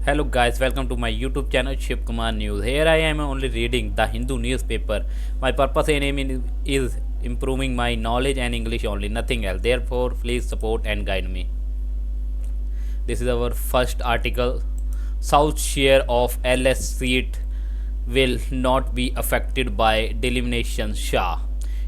Hello guys, welcome to my YouTube channel Shiv Kumar News. Here I am only reading the Hindu newspaper. My purpose and aim is improving my knowledge and English only, nothing else. Therefore, please support and guide me. This is our first article. South share of LS seat will not be affected by delimitation. Shah.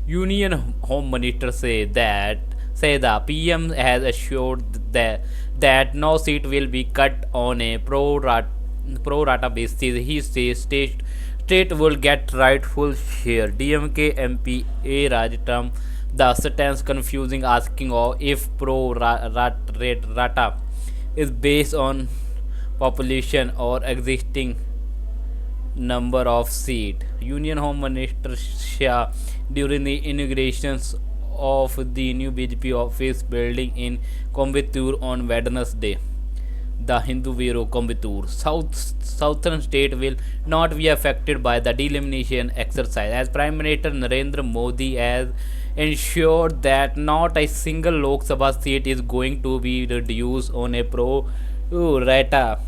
Union Home Minister say the PM has assured that no seat will be cut on a pro rata basis. He says state will get rightful share. DMK MP A Rajatam the sentence confusing, asking if rata is based on population or existing number of seat. Union Home Minister Shah during the inaugurations of the new BJP office building in Coimbatore on Wednesday. The Hindu Bureau Coimbatore. Southern state will not be affected by the delimitation exercise as Prime Minister Narendra Modi has ensured that not a single Lok Sabha seat is going to be reduced on a rata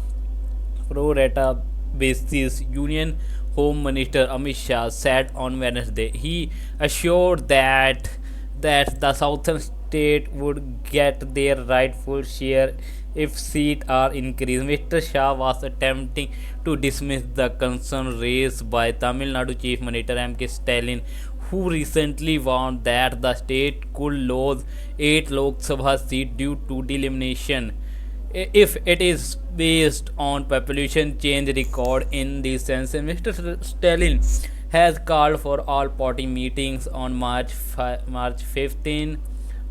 pro-rata basis. Union Home Minister Amit Shah said on Wednesday. He assured that the southern state would get their rightful share if seats are increased. Mr. Shah was attempting to dismiss the concern raised by Tamil Nadu Chief Minister M.K. Stalin, who recently warned that the state could lose 8 Lok Sabha seats due to delimitation if it is based on population change record in the census. Mr. Stalin has called for all party meetings on March 15,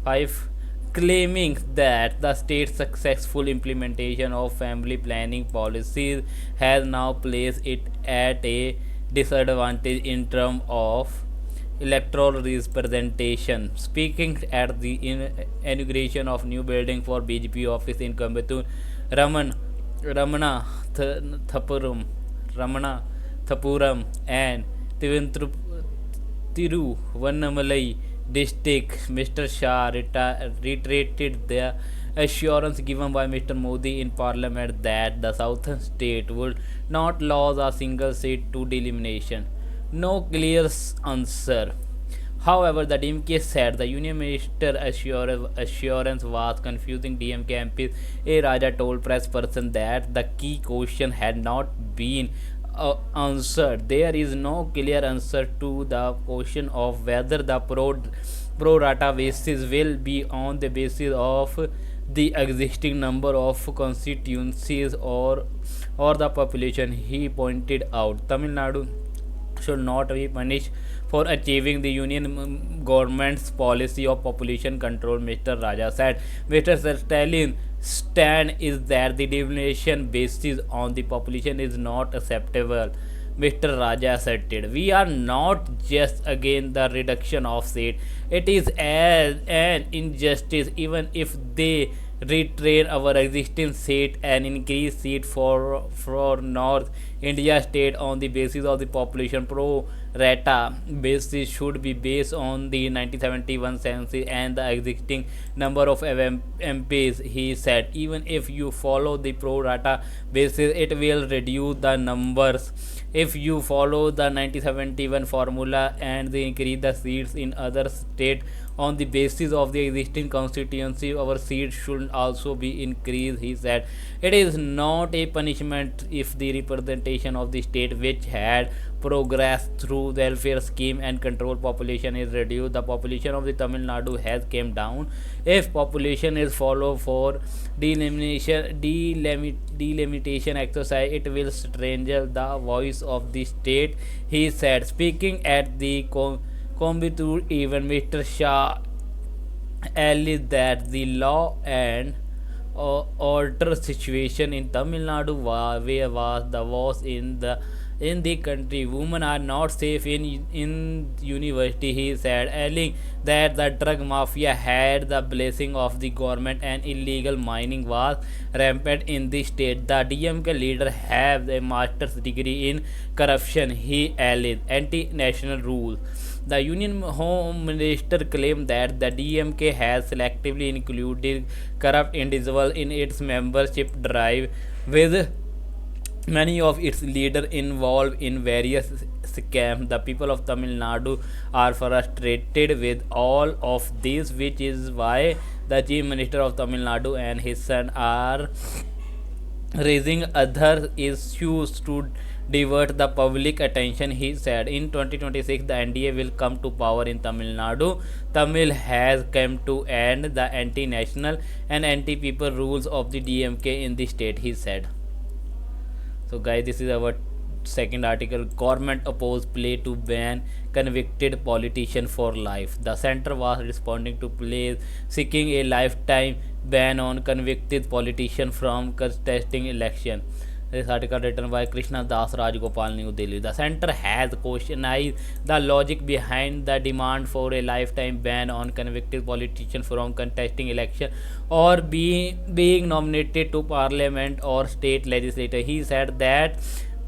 5, claiming that the state's successful implementation of family planning policies has now placed it at a disadvantage in terms of electoral representation. Speaking at the inauguration of new building for BJP office in Coimbatore, Ramana Ramana Thapuram and Tiruvannamalai district, Mr. Shah reiterated the assurance given by Mr. Modi in Parliament that the southern state would not lose a single seat to delimitation. No clear answer. However, the DMK said the Union Minister assurance was confusing. DMK MP A Raja told press person that the key question had not been answered. There is no clear answer to the question of whether the pro rata basis will be on the basis of the existing number of constituencies or the population. He pointed out Tamil Nadu should not be punished for achieving the union government's policy of population control, Mr. Raja said. Mr. Stalin stand is that the delimitation basis on the population is not acceptable. Mr. Raja asserted, we are not just against the reduction of seat. It is as an injustice even if they retrain our existing seat and increase seat for North India state on the basis of the population. Pro rata basis should be based on the 1971 census and the existing number of MPs, he said. Even if you follow the pro rata basis, it will reduce the numbers. If you follow the 1971 formula and they increase the seats in other states on the basis of the existing constituency, our seats should also be increased, he said. It is not a punishment if the representation of the state which had progressed through welfare scheme and control population is reduced. The population of the Tamil Nadu has came down. If population is followed for delimitation exercise, it will strangle the voice of the state, he said. Speaking at the Coimbatore event, Mr. Shah alleged that the law and order situation in Tamil Nadu was the worst in the country. Women are not safe in university, he said, adding that the drug mafia had the blessing of the government and illegal mining was rampant in the state. The DMK leader has a master's degree in corruption, he alleged. Anti-national rule. The Union Home Minister claimed that the DMK has selectively included corrupt individuals in its membership drive with many of its leaders involved in various scams. The people of Tamil Nadu are frustrated with all of this, which is why the Chief Minister of Tamil Nadu and his son are raising other issues to divert the public attention. He said in 2026 the NDA will come to power in Tamil Nadu. Tamil has come to end the anti-national and anti-people rules of the DMK in the state, he said. So guys, this is our second article. Government oppose play to ban convicted politician for life. The center was responding to plays seeking a lifetime ban on convicted politician from contesting election. This article written by Krishna Das Rajgopal, New Delhi. The center has questioned the logic behind the demand for a lifetime ban on convicted politicians from contesting election or being nominated to parliament or state legislature. He said that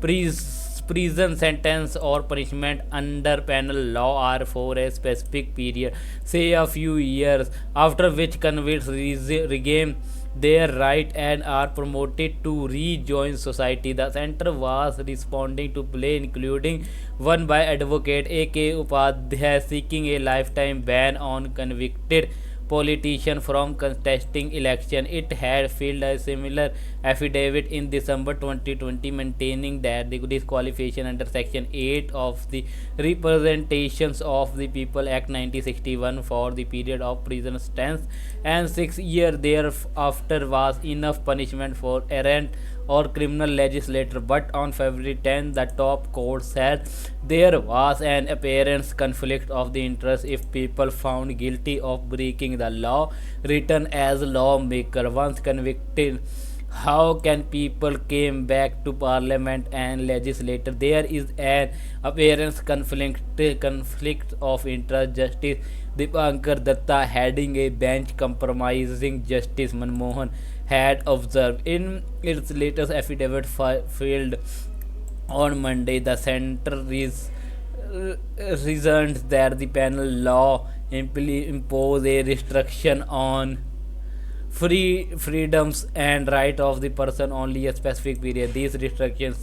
prison sentence or punishment under penal law are for a specific period, say a few years, after which convicts regain their right and are promoted to rejoin society. The center was responding to play including one by advocate A.K. Upadhyay seeking a lifetime ban on convicted politician from contesting election. It had filed a similar affidavit in December 2020 maintaining that the disqualification under section 8 of the Representations of the People Act 1961 for the period of prison sentence and 6 years thereafter was enough punishment for errant or criminal legislator. But on February 10, the top court said there was an apparent conflict of the interest if people found guilty of breaking the law written as lawmaker once convicted. How can people came back to parliament and legislature? There is an apparent conflict of interest. Justice Dipankar Datta heading a bench compromising Justice Manmohan had observed in its latest affidavit filed on Monday. The center reasoned that the penal law impose a restriction on freedoms and right of the person only a specific period. These restrictions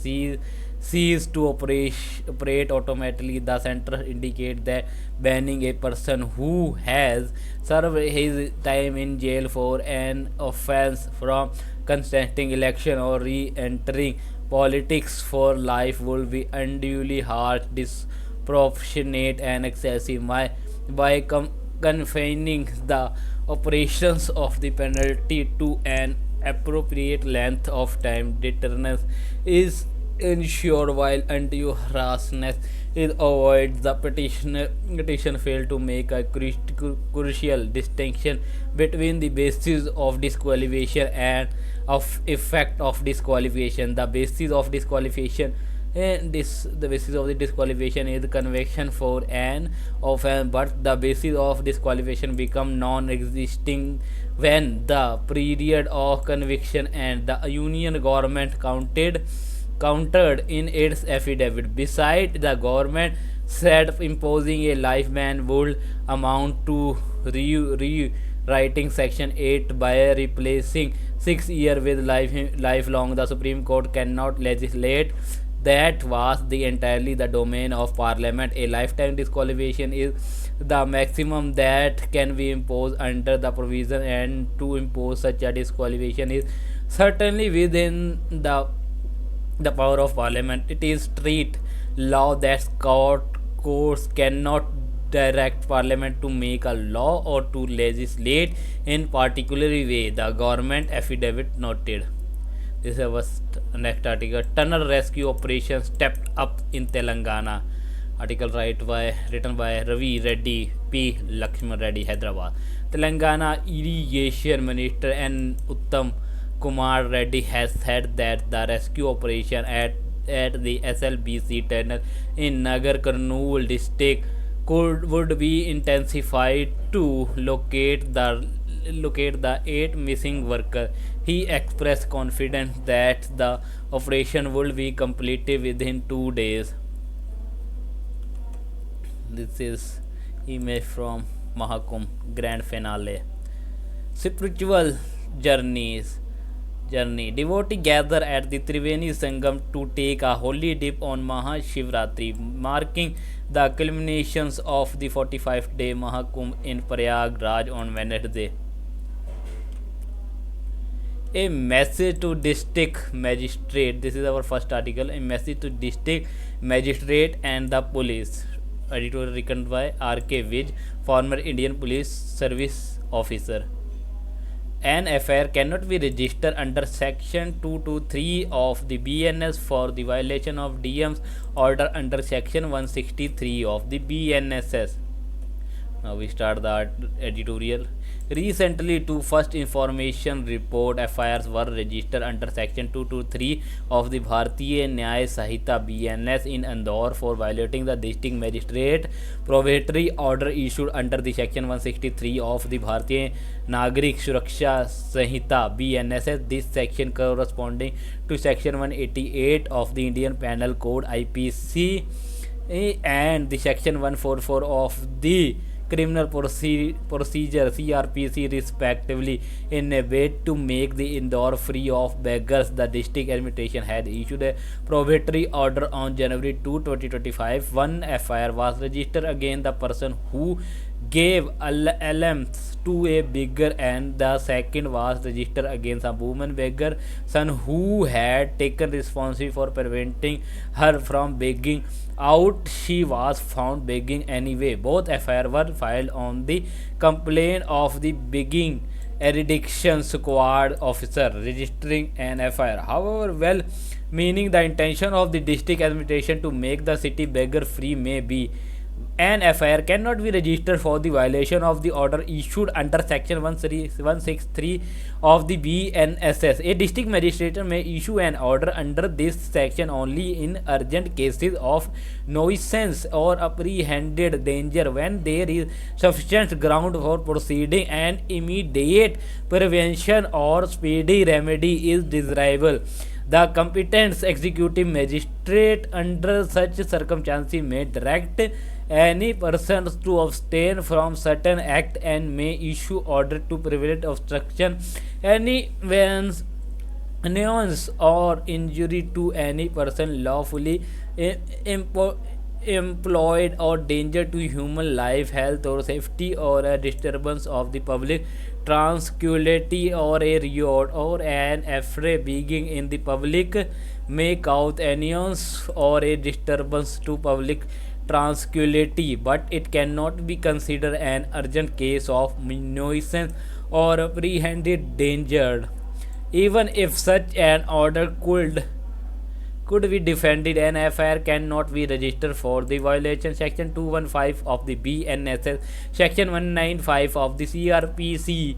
cease to operate automatically. The center indicate that banning a person who has served his time in jail for an offense from contesting election or re-entering politics for life would be unduly harsh, disproportionate, and excessive. By confining the operations of the penalty to an appropriate length of time, deterrence is ensured while undue harshness is avoided. The petition failed to make a crucial distinction between the basis of disqualification and of effect of disqualification. The basis of disqualification the basis of the disqualification is conviction for an offense, but the basis of disqualification become non-existing when the period of conviction and the union government countered in its affidavit. Besides, the government said imposing a life ban would amount to rewriting section 8 by replacing 6 years with lifelong. The Supreme Court cannot legislate. That was the entirely the domain of parliament. A lifetime disqualification is the maximum that can be imposed under the provision, and to impose such a disqualification is certainly within the power of parliament. It is street law that courts cannot direct parliament to make a law or to legislate in particular way, the government affidavit noted. This was next article. Tunnel rescue operation stepped up in Telangana. Article written by Ravi Reddy, P. Lakshman Reddy, Hyderabad. Telangana Irrigation Minister N. Uttam Kumar Reddy has said that the rescue operation at the SLBC tunnel in Nagar Kurnool district would be intensified to locate the 8 missing workers. He expressed confidence that the operation will be completed within 2 days. This is image from Mahakumbh grand finale. Spiritual journeys. journey. Devotees gather at the Triveni Sangam to take a holy dip on Mahashivratri, marking the culminations of the 45-day Mahakumbh in Prayagraj on Wednesday. A message to district magistrate. This is our first article. A message to district magistrate and the police. Editorial written by R.K. Vij, former Indian Police Service officer. An FIR cannot be registered under Section 223 of the BNS for the violation of DM's order under Section 163 of the BNSS. Now we start the editorial. Recently, two first information report FIRs were registered under Section 223 of the Bharatiya Nyay Sahita BNS in Indore for violating the district magistrate probatory order issued under the Section 163 of the Bharatiya Nagrik Suraksha Sanhita BNSS. This section corresponding to Section 188 of the Indian Penal Code IPC and the Section 144 of the Criminal Procedure CRPC respectively. In a bid to make the Indore free of beggars, the district administration had issued a probatory order on January 2, 2025. One FIR was registered against the person who gave alms to a beggar, and the second was registered against a woman beggar son who had taken responsibility for preventing her from begging out. She was found begging anyway. Both FIR were filed on the complaint of the begging eradication squad officer registering an FIR. However, well meaning the intention of the district administration to make the city beggar free may be, an FIR cannot be registered for the violation of the order issued under Section 163 of the BNSS. A district magistrate may issue an order under this section only in urgent cases of nuisance or apprehended danger, when there is sufficient ground for proceeding and immediate prevention or speedy remedy is desirable. The competent executive magistrate under such circumstances may direct any person to abstain from certain act and may issue order to prevent obstruction, any annoyance or injury to any person lawfully employed or danger to human life, health or safety, or a disturbance of the public tranquility or a riot or an affray being in the public may cause annoyance or a disturbance to public tranquility, but it cannot be considered an urgent case of nuisance or apprehended danger. Even if such an order could be defended, an FIR cannot be registered for the violation. Section 215 of the BNSS, Section 195 of the CRPC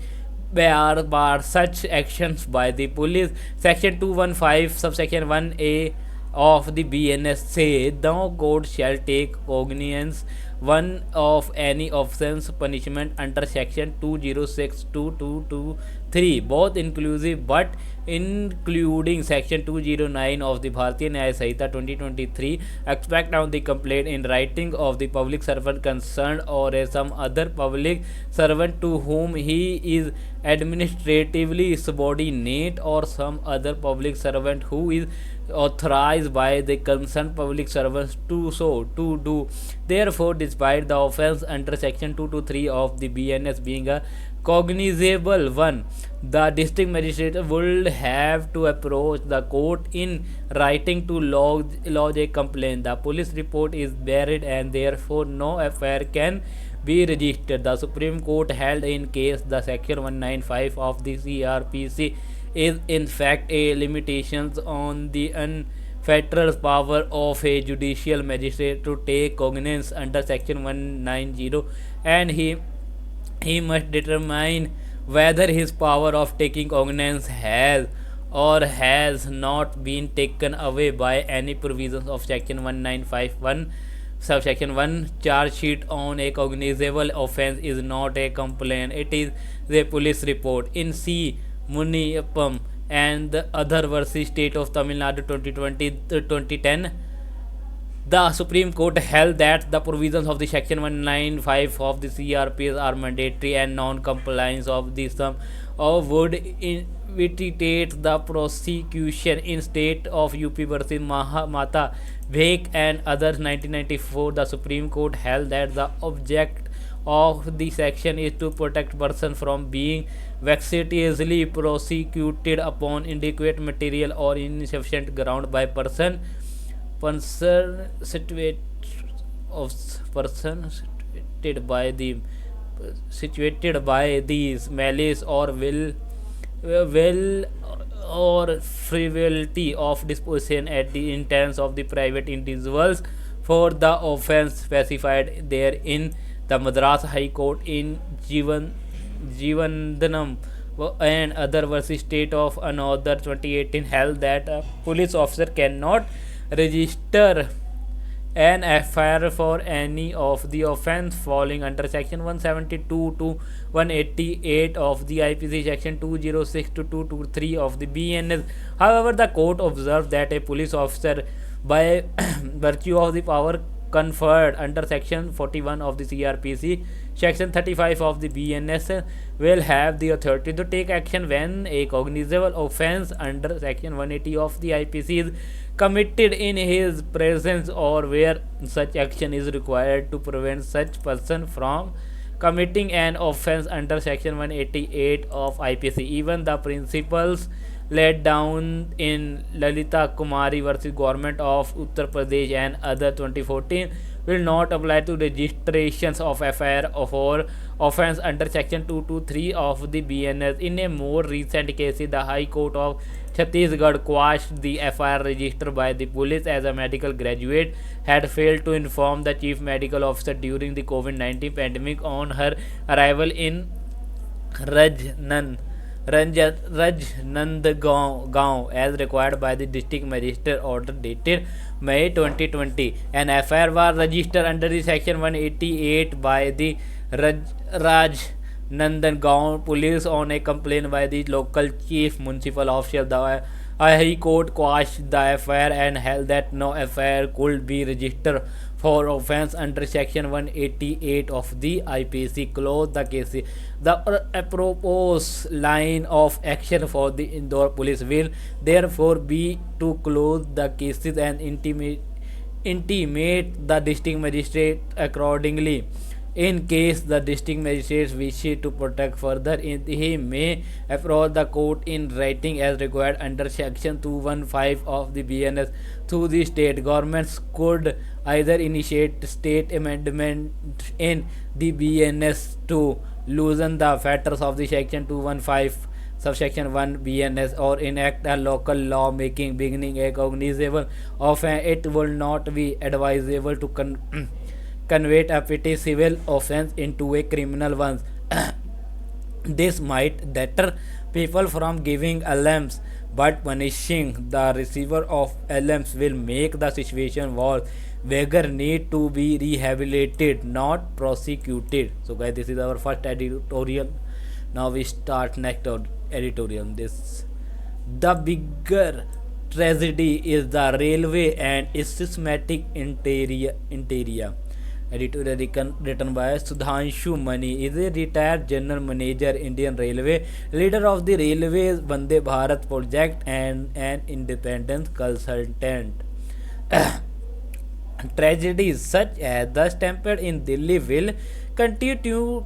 bar such actions by the police. Section 215 subsection 1A of the BNS say the court shall take cognizance one of any offense punishment under Section 206 to 223, both inclusive but including Section 209 of the Bharatiya Nyay Sahita 2023, expect on the complaint in writing of the public servant concerned or some other public servant to whom he is administratively subordinate, or some other public servant who is authorized by the concerned public servants to do. Therefore, despite the offence under Section 223 of the BNS being a cognizable one, the district magistrate would have to approach the court in writing to lodge a complaint. The police report is buried and therefore no FIR can be registered. The Supreme Court held in case the Section 195 of the CRPC is in fact a limitations on the unfettered power of a judicial magistrate to take cognizance under Section 190, and he must determine whether his power of taking cognizance has or has not been taken away by any provisions of Section 1951. Subsection 1, charge sheet on a cognizable offence is not a complaint, it is the police report. In C. Muniyappam and the other versus State of Tamil Nadu 2020-2010, The Supreme Court held that the provisions of the Section 195 of the CRPS are mandatory and non-compliance of the sum of would invitate the prosecution in state of UP versus Mata Bhek and others 1994. The Supreme Court held that the object of the section is to protect person from being vexatiously prosecuted upon inadequate material or insufficient ground by person situated of person situated by these malice or will or frivolity of disposition at the intents of the private individuals for the offence specified therein. The Madras High Court in Jivandanam and other versus state of another 2018 held that a police officer cannot register an FIR for any of the offence falling under section 172 to 188 of the IPC, section 206 to 223 of the BNS. However, the court observed that a police officer, by virtue of the power conferred under section 41 of the CRPC, section 35 of the BNS, will have the authority to take action when a cognizable offence under section 180 of the IPC is committed in his presence or where such action is required to prevent such person from committing an offence under section 188 of IPC. Even the principles laid down in Lalita Kumari versus Government of Uttar Pradesh and other 2014 will not apply to registrations of FIR for offence under section 223 of the BNS. In a more recent case, the High Court of Chhattisgarh quashed the FIR registered by the police as a medical graduate had failed to inform the chief medical officer during the COVID-19 pandemic on her arrival in Rajnan Rajnandgaon as required by the district magistrate order dated May 2020. An FIR was registered under the section 188 by the Rajnandgaon police on a complaint by the local chief municipal official. The High Court quashed the FIR and held that no FIR could be registered for offence under section 188 of the IPC. Close the case. The proposed line of action for the Indore police will therefore be to close the cases and intimate the district magistrate accordingly. In case the district magistrate wishes to protect further, he may approach the court in writing as required under section 215 of the BNS. Through the state governments could either initiate state amendment in the BNS to loosen the fetters of the section 215 subsection 1 BNS or enact a local law making beginning a cognizable offence. It will not be advisable to convert a petty civil offence into a criminal one. This might deter people from giving alms, but punishing the receiver of alms will make the situation worse. Beggar need to be rehabilitated, not prosecuted. So guys, this is our first editorial. Now we start next editorial. This the bigger tragedy is the railway and its systematic interior. Editorial written by Sudhanshu Mani is a retired general manager Indian Railway, leader of the Railways Vande Bharat project and an independent consultant. Tragedies such as the stampede in Delhi will continue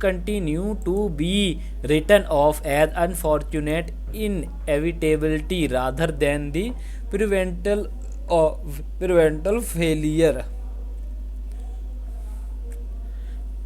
to be written off as unfortunate inevitability rather than the preventable failure.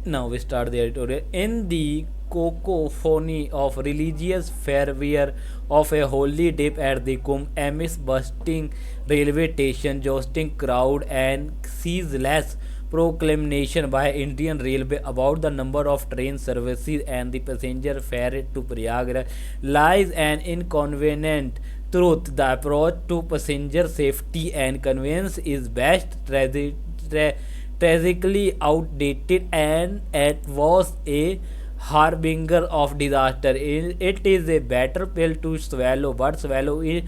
Now we start the editorial. In the cacophony of religious fervour of a holy dip at the Kumbh, amidst bustling railway station, jostling crowd, and ceaseless proclamation by Indian Railway about the number of train services and the passenger fare to Prayagraj, lies an inconvenient truth. The approach to passenger safety and convenience is best tragically outdated and it was a harbinger of disaster. It is a better pill to swallow, but swallow it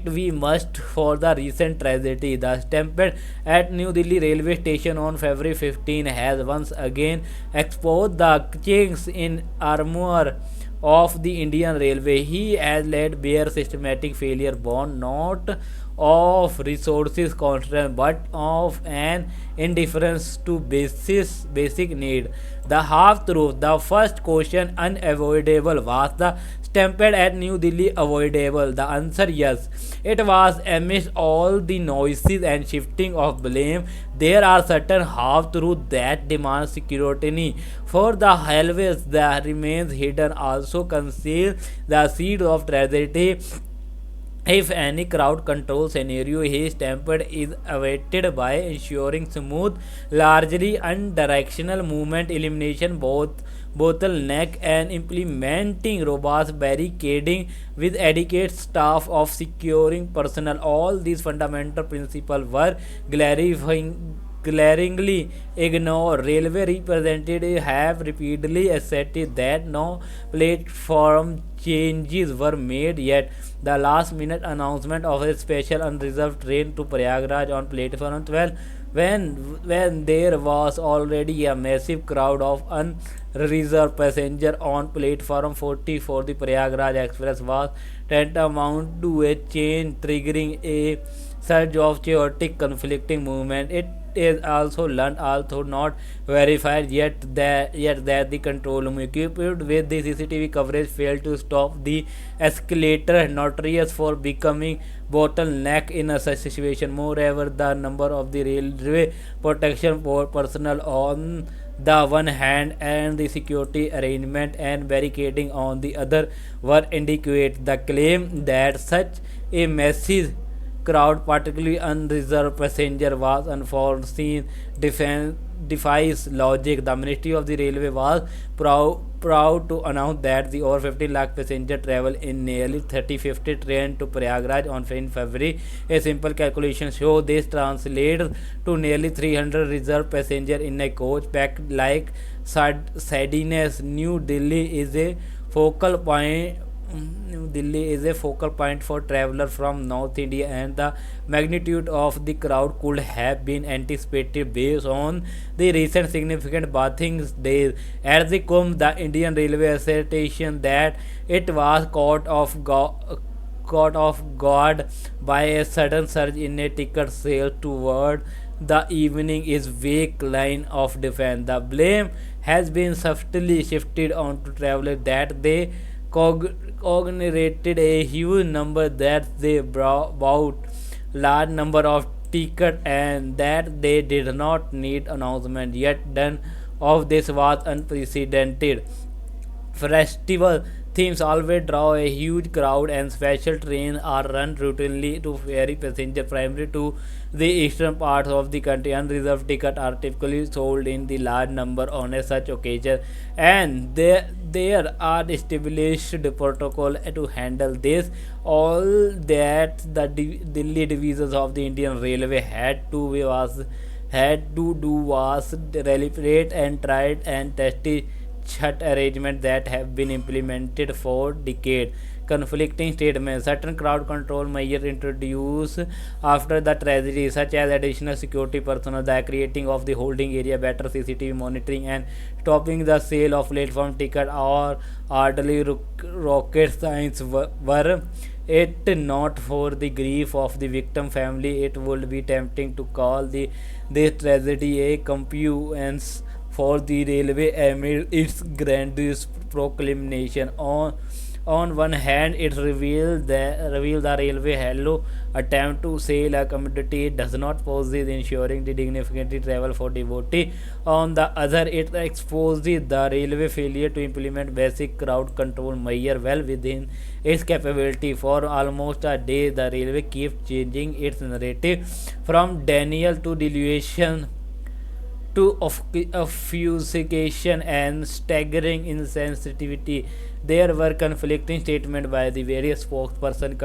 we must for the recent tragedy. The stampede at New Delhi railway station on February 15 has once again exposed the chinks in armor of the Indian Railway. He has led bare systematic failure born not of resources constraint but of an indifference to basic need. The half truth. The first question unavoidable. Was the stampede at New Delhi avoidable? The answer yes. It was amidst all the noises and shifting of blame. There are certain half truths that demand scrutiny. For the hallways that remains hidden also conceal the seed of tragedy. If any crowd control scenario is tempered is awaited by ensuring smooth, largely unidirectional movement, elimination both bottleneck and implementing robust barricading with adequate staff of securing personnel. All these fundamental principles were glaringly ignored. Railway representatives have repeatedly asserted that no platform changes were made, yet the last minute announcement of a special unreserved train to Prayagraj on platform 12 when there was already a massive crowd of unreserved passengers on platform 40 for the Prayagraj Express was tantamount to a chain triggering a surge of chaotic conflicting movement. It is also learned, although not verified yet that the control room equipped with the CCTV coverage failed to stop the escalator, notorious for becoming bottleneck in a such situation. Moreover, the number of the railway protection personnel on the one hand and the security arrangement and barricading on the other were inadequate. The claim that such a massive crowd, particularly unreserved passenger, was unforeseen defies logic. The Ministry of the Railway was proud to announce that the over 15 lakh passenger travel in nearly 3050 train to Prayagraj on February. A simple calculation shows this translates to nearly 300 reserved passenger in a coach packed like sardines. New Delhi is a focal point. New Delhi is a focal point for travelers from North India, and the magnitude of the crowd could have been anticipated based on the recent significant bathing days. At the Kumbh, the Indian Railway assertion that it was caught off guard by a sudden surge in a ticket sale toward the evening is weak line of defense. The blame has been subtly shifted onto travelers that they cognited a huge number that they bought large number of tickets and that they did not need announcement, yet none of this was unprecedented. Festival themes always draw a huge crowd, and special trains are run routinely to ferry passengers primarily to the eastern parts of the country. Unreserved tickets are typically sold in the large number on a such occasion, and there are established protocol to handle this. All that the Delhi divisions of the Indian Railway had to do was deliberate and tried and tested shut arrangements that have been implemented for decades. Conflicting statements. Certain crowd control measures introduced after the tragedy, such as additional security personnel, the creating of the holding area, better CCTV monitoring, and stopping the sale of platform ticket or orderly rocket science were it not for the grief of the victim family. It would be tempting to call this tragedy a comeuppance for the railway amid its grandiose proclamation. On one hand, it revealed the railway hello attempt to sell a commodity does not possess ensuring the dignified travel for devotee. On the other, it exposes the railway failure to implement basic crowd control measure well within its capability. For almost a day, the railway keeps changing its narrative from denial to delusion to obfuscation and staggering insensitivity. There were conflicting statements by the various spokespersons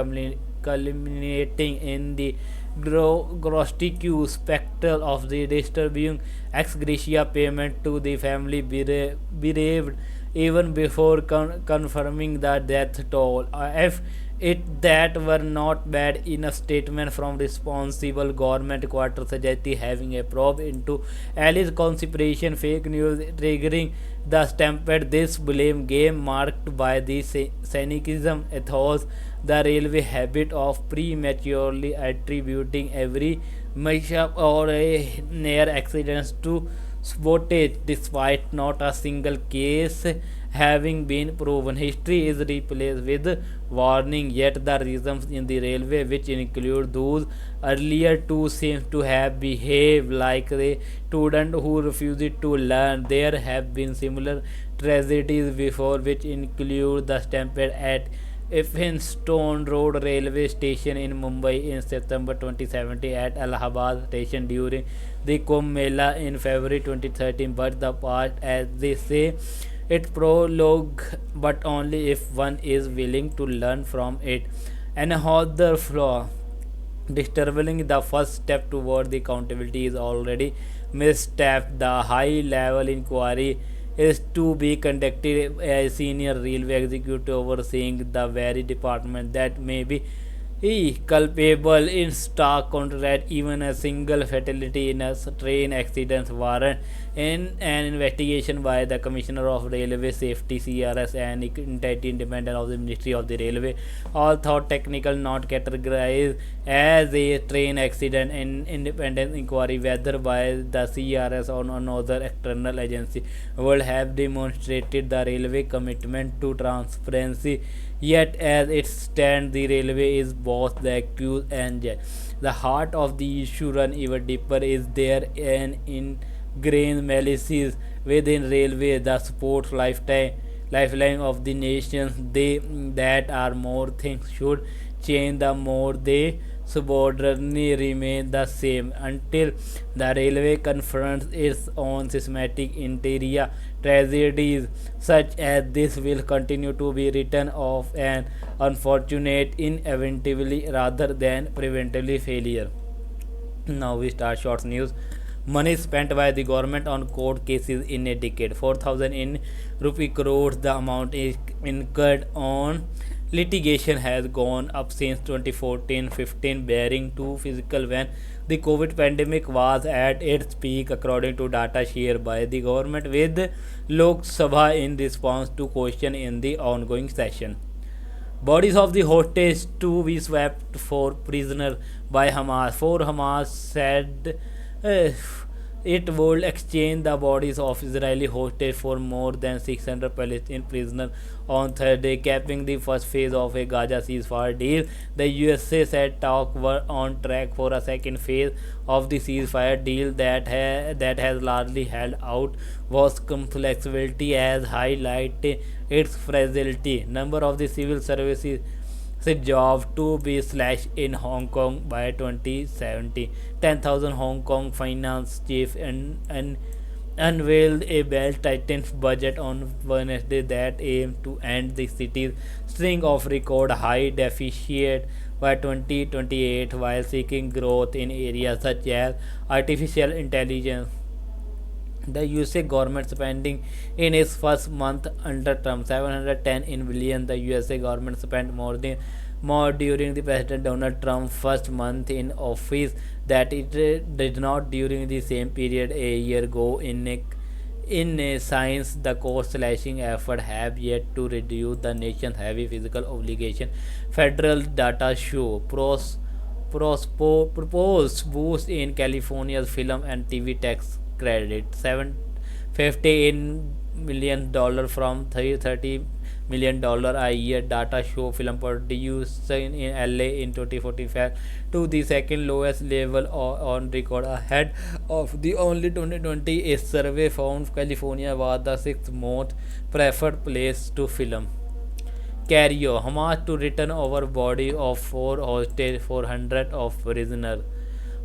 culminating in the grotesque spectacle of the distributing ex gratia payment to the family bereaved. even before confirming the death toll. If it that were not bad, in a statement from responsible government quarter suggested having a probe into Alice conspiracy fake news triggering the stampede. This blame game marked by the cynicism ethos, the railway habit of prematurely attributing every mishap or a near accident to sabotage, despite not a single case having been proven. History is replaced with warning, yet the reasons in the railway, which include those earlier two, seem to have behaved like the student who refused to learn. There have been similar tragedies before, which include the stampede at Stone Road railway station in Mumbai in September 2017, at Allahabad station during the Kumbh Mela in February 2013. But the past, as they say, it prologue, but only if one is willing to learn from it. Another flaw, disturbing, the first step toward the accountability is already misstepped. The high level inquiry is to be conducted a senior railway executive overseeing the very department that may be culpable. In stark contrast, even a single fatality in a train accident warrant in an investigation by the Commissioner of Railway Safety (CRS) and entity independent of the Ministry of the Railway, all thought technical, not categorized as a train accident. An independent inquiry, whether by the CRS or another external agency, would have demonstrated the railway commitment to transparency. Yet, as it stands, the railway is both the accused and judge. The heart of the issue run even deeper. Is there an ingrained malice within railway, the support lifeline of the nation? They that are more things should change, the more they subordinately remain the same until the railway confronts its own systematic interior tragedies. Such as this will continue to be written off an unfortunate inevitability rather than preventively failure. Now we start short news. Money spent by the government on court cases in a decade: 4,000 in rupee crores. The amount is incurred on litigation has gone up since 2014-15, bearing to physical when the COVID pandemic was at its peak, according to data shared by the government with Lok Sabha in response to question in the ongoing session. Bodies of the hostage to be swapped for prisoner by Hamas. For Hamas said uh, it would exchange the bodies of Israeli hostages for more than 600 Palestinian prisoners on Thursday, capping the first phase of a Gaza ceasefire deal. The USA said talks were on track for a second phase of the ceasefire deal that has largely held out. Was complexity as highlighted its fragility. Number of the civil services job to be slashed in Hong Kong by 2070. 10,000 Hong Kong finance chief and unveiled a belt-tightening budget on Wednesday that aimed to end the city's string of record high deficit by 2028 while seeking growth in areas such as artificial intelligence. The USA government spending in its first month under Trump, 710 billion. The USA government spent more during the President Donald Trump's first month in office that it did not during the same period a year ago. In a science, the cost slashing effort have yet to reduce the nation's heavy physical obligation. Federal data show proposed boost in California's film and TV tax credit, $750 from $30 million a year. Data show film production in LA in 2045 to the second lowest level on record, ahead of the only 2020. A survey found California was the sixth most preferred place to film. Cario Hamas to return over body of four hostage, 400 of prisoners.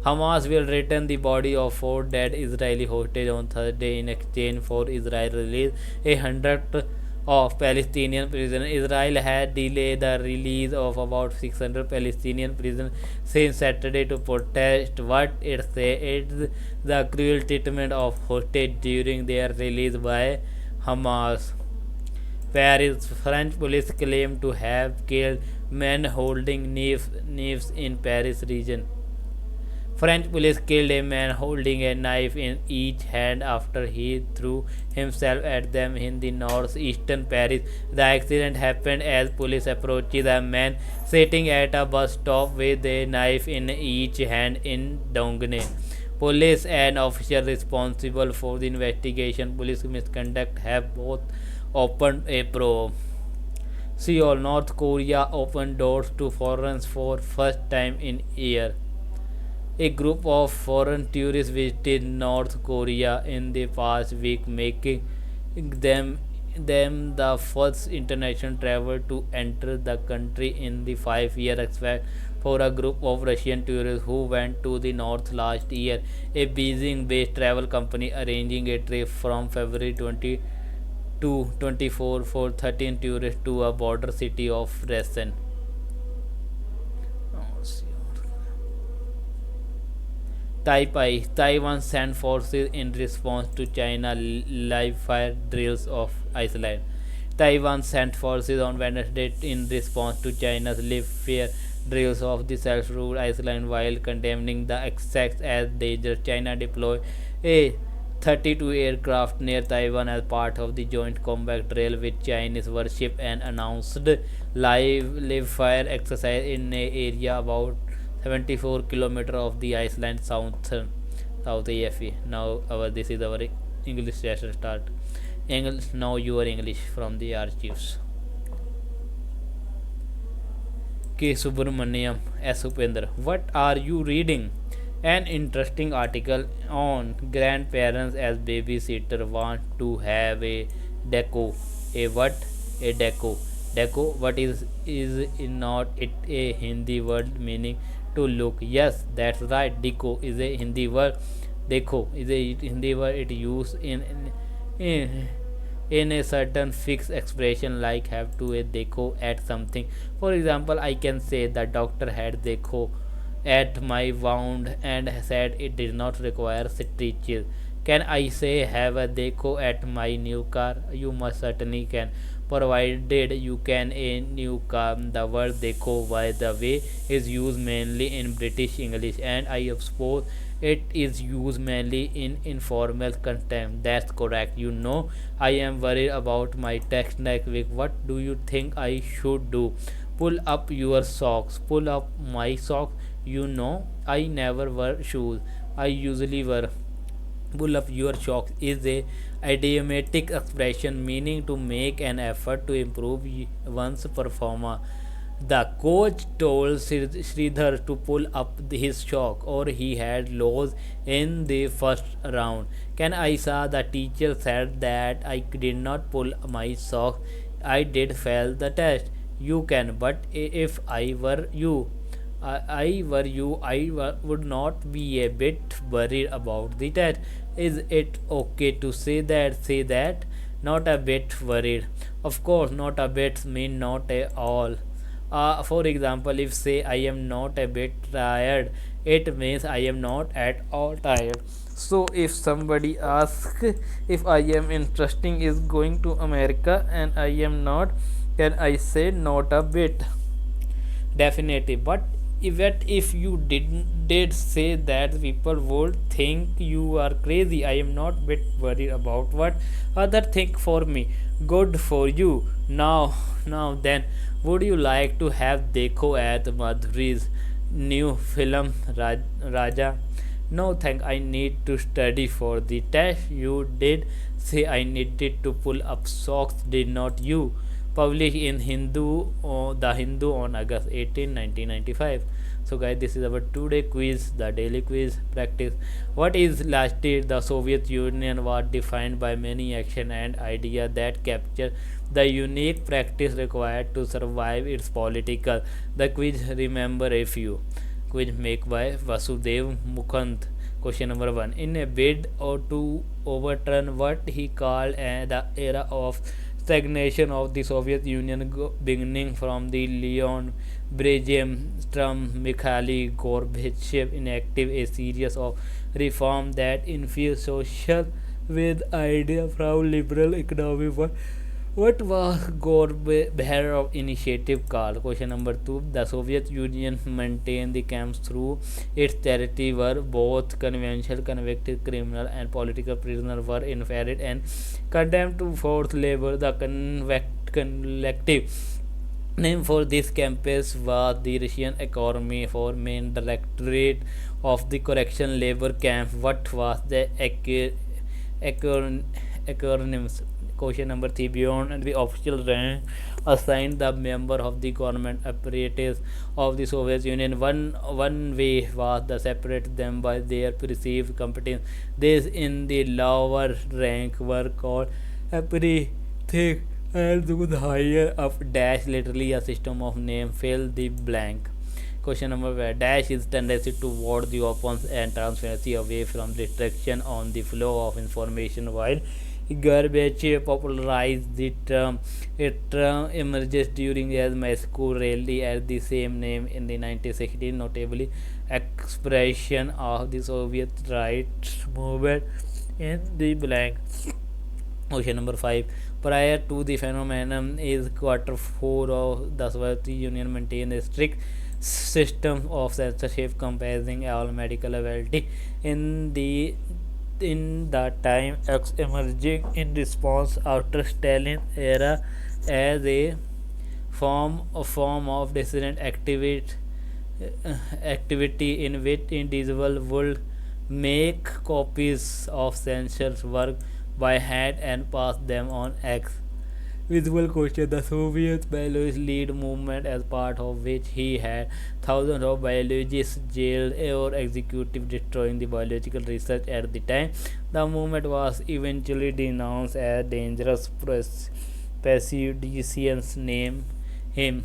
Hamas will return the body of four dead Israeli hostages on Thursday in exchange for Israel release a hundred of Palestinian prisoners. Israel had delayed the release of about 600 Palestinian prisoners since Saturday to protest what it says is the cruel treatment of hostages during their release by Hamas. Paris. French police claim to have killed men holding knives in Paris region. French police killed a man holding a knife in each hand after he threw himself at them in the northeastern Paris. The accident happened as police approached a man sitting at a bus stop with a knife in each hand in Dongne. Police and officials responsible for the investigation police misconduct have both opened a probe. Seoul, North Korea opened doors to foreigners for first time in year. A group of foreign tourists visited North Korea in the past week, making them the first international traveler to enter the country in the 5 year except for a group of Russian tourists who went to the north last year. A Beijing based travel company arranging a trip from February 20 to 24 for 13 tourists to a border city of Resen. Taiwan sent forces in response to China live fire drills of Iceland. Taiwan sent forces on Wednesday in response to China's live fire drills of the self-ruled Iceland while condemning the attacks as dangerous. China deployed a 32 aircraft near Taiwan as part of the joint combat drill with Chinese warship and announced live fire exercise in an area about 74 kilometer of the Iceland South AFE. Now our this is our English session start. English now your English from the archives. K. Subramaniam S. Upendra. What are you reading? An interesting article on grandparents as babysitter want to have a deco. A what? A deco. Deco. What is not it a Hindi word meaning to look? Yes, that's right. Deco is a Hindi word. Dekho is a Hindi word. It used in in a certain fixed expression like have to a dekho at something. For example, I can say the doctor had dekho at my wound and said it did not require stitches. Can I say have a dekho at my new car? You must certainly can, provided you can a new car. The word dekho, by the way, is used mainly in British English, and I suppose it is used mainly in informal context. That's correct. You know, I am worried about my text next week. What do you think I should do? Pull up your socks. Pull up my socks. You know, I never wear shoes. I usually wear. Pull up your socks is a idiomatic expression meaning to make an effort to improve one's performance. The coach told Sridhar to pull up his shock or he had lost in the first round. Can I saw the teacher said that I did not pull my socks. I did fail the test. You can, but if I were you, I would not be a bit worried about the test. Is it okay to say that? Say that. Not a bit worried. Of course, not a bit mean not at all. For example, if say I am not a bit tired, it means I am not at all tired. So if somebody asks if I am interesting is going to America and I am not, can I say not a bit? Definitely, but if you did say that, people would think you are crazy. I am not bit worried about what other think for me. Good for you. Now then, would you like to have Dekho at Madhuri's new film Raja? No, thank. I need to study for the test. You did say I needed to pull up socks, did not you? Published in The Hindu on August 18, 1995. So guys, this is our today quiz, the daily quiz practice. What is lasted? The Soviet Union was defined by many action and idea that capture the unique practice required to survive its political. The quiz remember a few. Quiz made by Vasudev Mukhand. Question number 1. In a bid or to overturn what he called the era of stagnation of the Soviet Union beginning from the Leon Brezhnev term, Mikhail Gorbachev enacted a series of reforms that infused social with idea from liberal economy What was Gorbachev initiative called? Question number 2. The Soviet Union maintained the camps through its territory where both conventional convicted criminal and political prisoners were infected and condemned to forced labor. The collective name for this campus was the Russian Economy for Main Directorate of the Correction Labor Camp. What was the acron- acronyms? Question number 3. Beyond the official rank assigned the member of the government apparatus of the Soviet Union, one way was to separate them by their perceived competence. These in the lower rank were called apparatchiks, and those higher up dash literally a system of name fill the blank. Question number 5. Dash is tendency toward the opens and transparency away from restriction on the flow of information, while Gorbachev popularized the term. It term emerges during his Moscow rally at the same name in the 1916, notably expression of the Soviet rights movement in the blank. Question number 5. Prior to the phenomenon is quarter 4 of the Soviet Union maintained a strict system of censorship comprising all medical ability in the time emerging in response after Stalin era as a form of dissident activity in which individual would make copies of censored work by hand and pass them on X. Visual question. The Soviet biologist lead movement, as part of which he had thousands of biologists jailed or executed, destroying the biological research at the time. The movement was eventually denounced as dangerous. Pseudocians name him.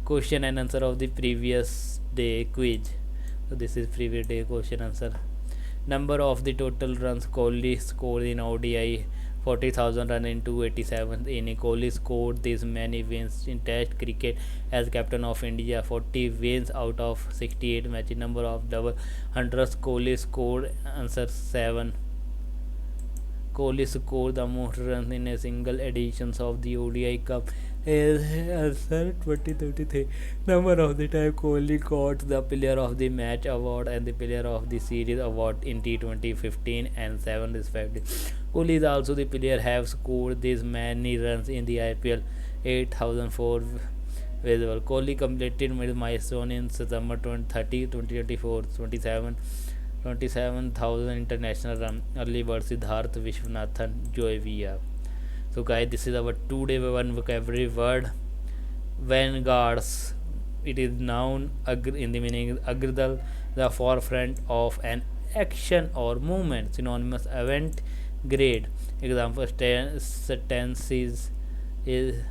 Question and answer of the previous day quiz. So this is previous day question answer. Number of the total runs Kohli scored in ODI 40,000 run in 287 innings. Kohli scored this many wins in Test cricket as captain of India, 40 wins out of 68 matches. Number of double hundreds Kohli scored answer 7. Kohli scored the most runs in a single edition of the ODI Cup is answer 2033. Number of the time Kohli got the Player of the Match award and the Player of the Series award in T20 15 and 7 respectively. Kohli is also the player have scored this many runs in the IPL, 8,004 visible. Kohli completed his milestone in September 30, 2024, 27,000 international run. Early bird Siddharth Vishwanathan Joyvia. So guys, this is our today one vocabulary word. Vanguards. It is noun in the meaning agridal, the forefront of an action or movement. Synonymous event grade. Example tenses is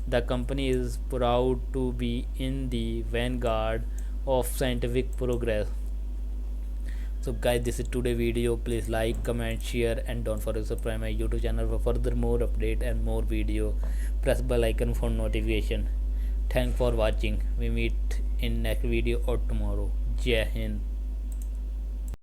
the company is proud to be in the vanguard of scientific progress. So guys, this is today video. Please like, comment, share, and don't forget to subscribe my YouTube channel for further more update and more video. Press bell icon for notification. Thanks for watching. We meet in next video or tomorrow. Jai Hind.